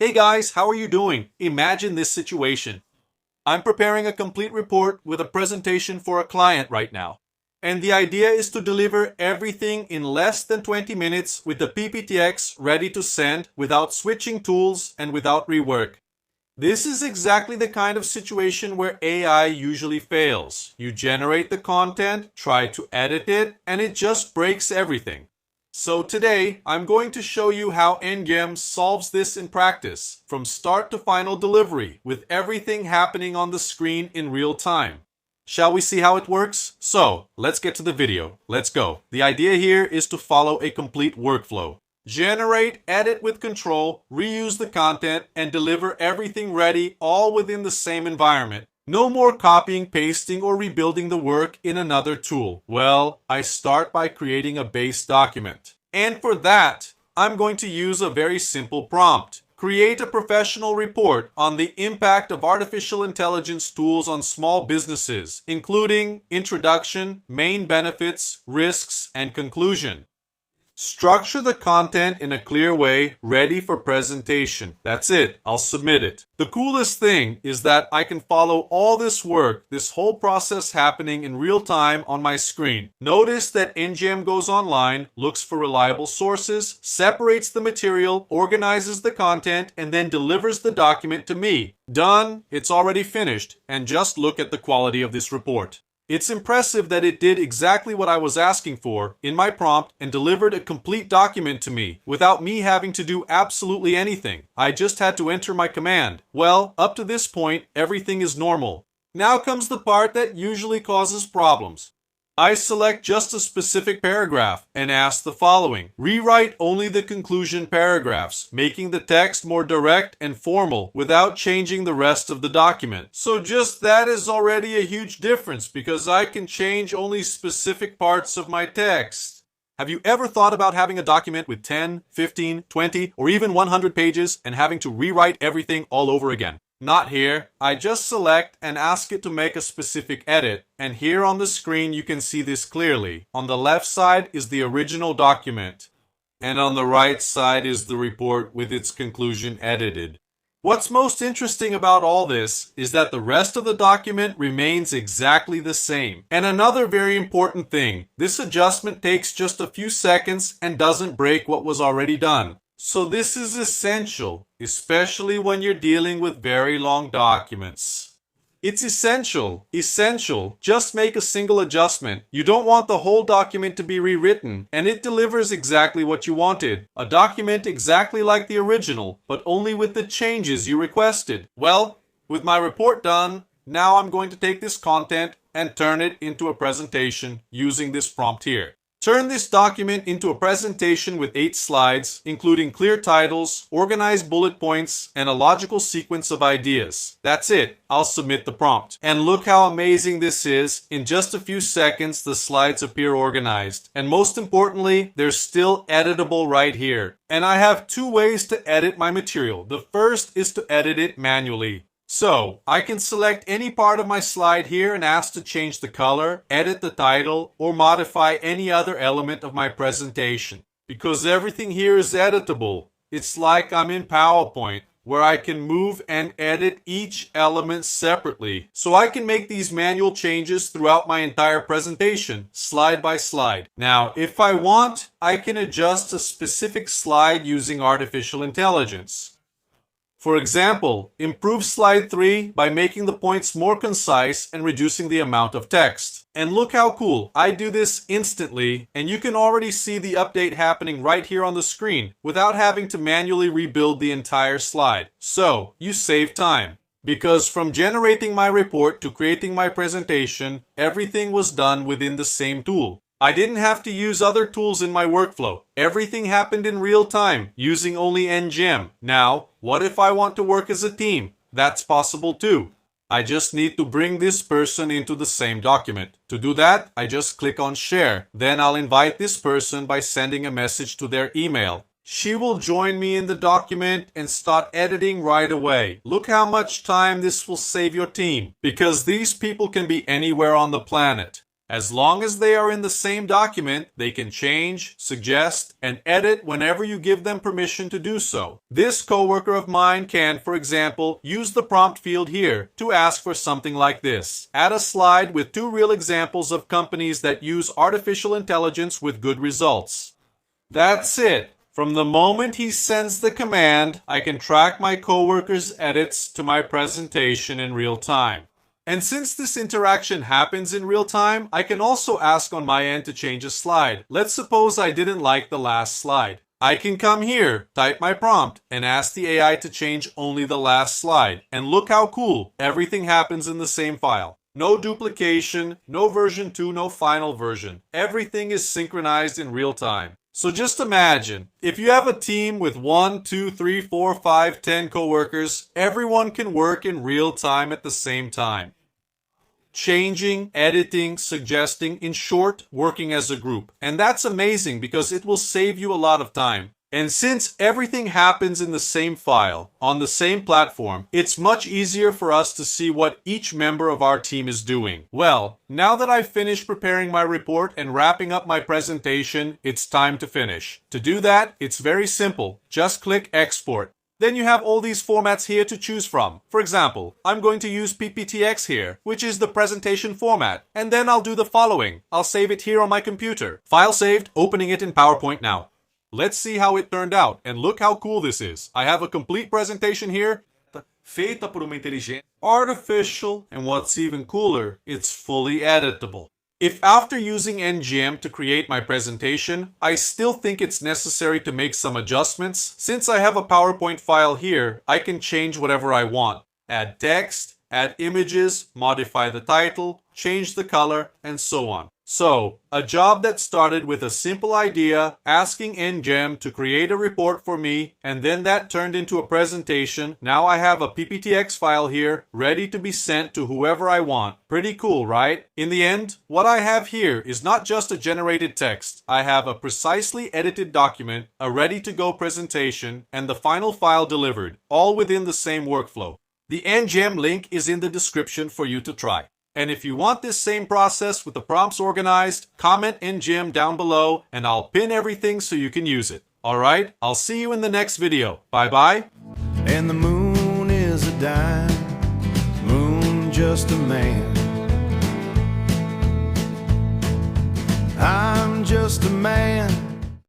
Hey guys, how are you doing? Imagine this situation. I'm preparing a complete report with a presentation for a client right now. And the idea is to deliver everything in less than 20 minutes with the PPTX ready to send without switching tools and without rework. This is exactly the kind of situation where AI usually fails. You generate the content, try to edit it, and it just breaks everything. So today, I'm going to show you how NGEM solves this in practice, from start to final delivery, with everything happening on the screen in real time. Shall we see how it works? So, let's get to the video. Let's go. The idea here is to follow a complete workflow. Generate, edit with control, reuse the content, and deliver everything ready all within the same environment. No more copying, pasting, or rebuilding the work in another tool. Well, I start by creating a base document. And for that, I'm going to use a very simple prompt. Create a professional report on the impact of artificial intelligence tools on small businesses, including introduction, main benefits, risks, and conclusion. Structure the content in a clear way, ready for presentation. That's it. I'll submit it. The coolest thing is that I can follow all this work, this whole process happening in real time on my screen. Notice that NGEM goes online, looks for reliable sources, separates the material, organizes the content, and then delivers the document to me. Done. It's already finished. And just look at the quality of this report. It's impressive that it did exactly what I was asking for in my prompt and delivered a complete document to me without me having to do absolutely anything. I just had to enter my command. Well, up to this point, everything is normal. Now comes the part that usually causes problems. I select just a specific paragraph and ask the following. Rewrite only the conclusion paragraphs, making the text more direct and formal without changing the rest of the document. So just that is already a huge difference because I can change only specific parts of my text. Have you ever thought about having a document with 10, 15, 20, or even 100 pages and having to rewrite everything all over again? Not here. I just select and ask it to make a specific edit. And here on the screen you can see this clearly. On the left side is the original document. And on the right side is the report with its conclusion edited. What's most interesting about all this is that the rest of the document remains exactly the same. And another very important thing, this adjustment takes just a few seconds and doesn't break what was already done. So this is essential, especially when you're dealing with very long documents. It's essential. Just make a single adjustment. You don't want the whole document to be rewritten, and it delivers exactly what you wanted. A document exactly like the original, but only with the changes you requested. Well, with my report done, now I'm going to take this content and turn it into a presentation using this prompt here. Turn this document into a presentation with 8 slides, including clear titles, organized bullet points, and a logical sequence of ideas. That's it. I'll submit the prompt. And look how amazing this is. In just a few seconds, the slides appear organized. And most importantly, they're still editable right here. And I have 2 ways to edit my material. The first is to edit it manually. So, I can select any part of my slide here and ask to change the color, edit the title, or modify any other element of my presentation. Because everything here is editable. It's like I'm in PowerPoint, where I can move and edit each element separately. So I can make these manual changes throughout my entire presentation, slide by slide. Now, if I want, I can adjust a specific slide using artificial intelligence. For example, improve slide 3 by making the points more concise and reducing the amount of text. And look how cool. I do this instantly, and you can already see the update happening right here on the screen without having to manually rebuild the entire slide. So, you save time. Because from generating my report to creating my presentation, everything was done within the same tool. I didn't have to use other tools in my workflow. Everything happened in real time, using only NGEM. Now, what if I want to work as a team? That's possible too. I just need to bring this person into the same document. To do that, I just click on Share. Then I'll invite this person by sending a message to their email. She will join me in the document and start editing right away. Look how much time this will save your team, because these people can be anywhere on the planet. As long as they are in the same document, they can change, suggest, and edit whenever you give them permission to do so. This coworker of mine can, for example, use the prompt field here to ask for something like this. Add a slide with 2 real examples of companies that use artificial intelligence with good results. That's it. From the moment he sends the command, I can track my coworker's edits to my presentation in real time. And since this interaction happens in real time, I can also ask on my end to change a slide. Let's suppose I didn't like the last slide. I can come here, type my prompt, and ask the AI to change only the last slide. And look how cool, everything happens in the same file. No duplication, no version 2, no final version. Everything is synchronized in real time. So just imagine, if you have a team with 1, 2, 3, 4, 5, 10 coworkers, everyone can work in real time at the same time. Changing, editing, suggesting, in short, working as a group. And that's amazing because it will save you a lot of time. And since everything happens in the same file, on the same platform, it's much easier for us to see what each member of our team is doing. Well, now that I've finished preparing my report and wrapping up my presentation, it's time to finish. To do that, it's very simple. Just click Export. Then you have all these formats here to choose from. For example, I'm going to use PPTX here, which is the presentation format. And then I'll do the following. I'll save it here on my computer. File saved, opening it in PowerPoint now. Let's see how it turned out, and look how cool this is. I have a complete presentation here, feita por uma inteligência artificial, and what's even cooler, it's fully editable. If after using NGEM to create my presentation, I still think it's necessary to make some adjustments, since I have a PowerPoint file here, I can change whatever I want. Add text, add images, modify the title, change the color, and so on. So, a job that started with a simple idea, asking NGEM to create a report for me, and then that turned into a presentation. Now I have a PPTX file here, ready to be sent to whoever I want. Pretty cool, right? In the end, what I have here is not just a generated text. I have a precisely edited document, a ready-to-go presentation, and the final file delivered, all within the same workflow. The NGEM link is in the description for you to try. And if you want this same process with the prompts organized, comment NGEM down below and I'll pin everything so you can use it. Alright, I'll see you in the next video. Bye bye. And the moon is a dime, moon just a man. I'm just a man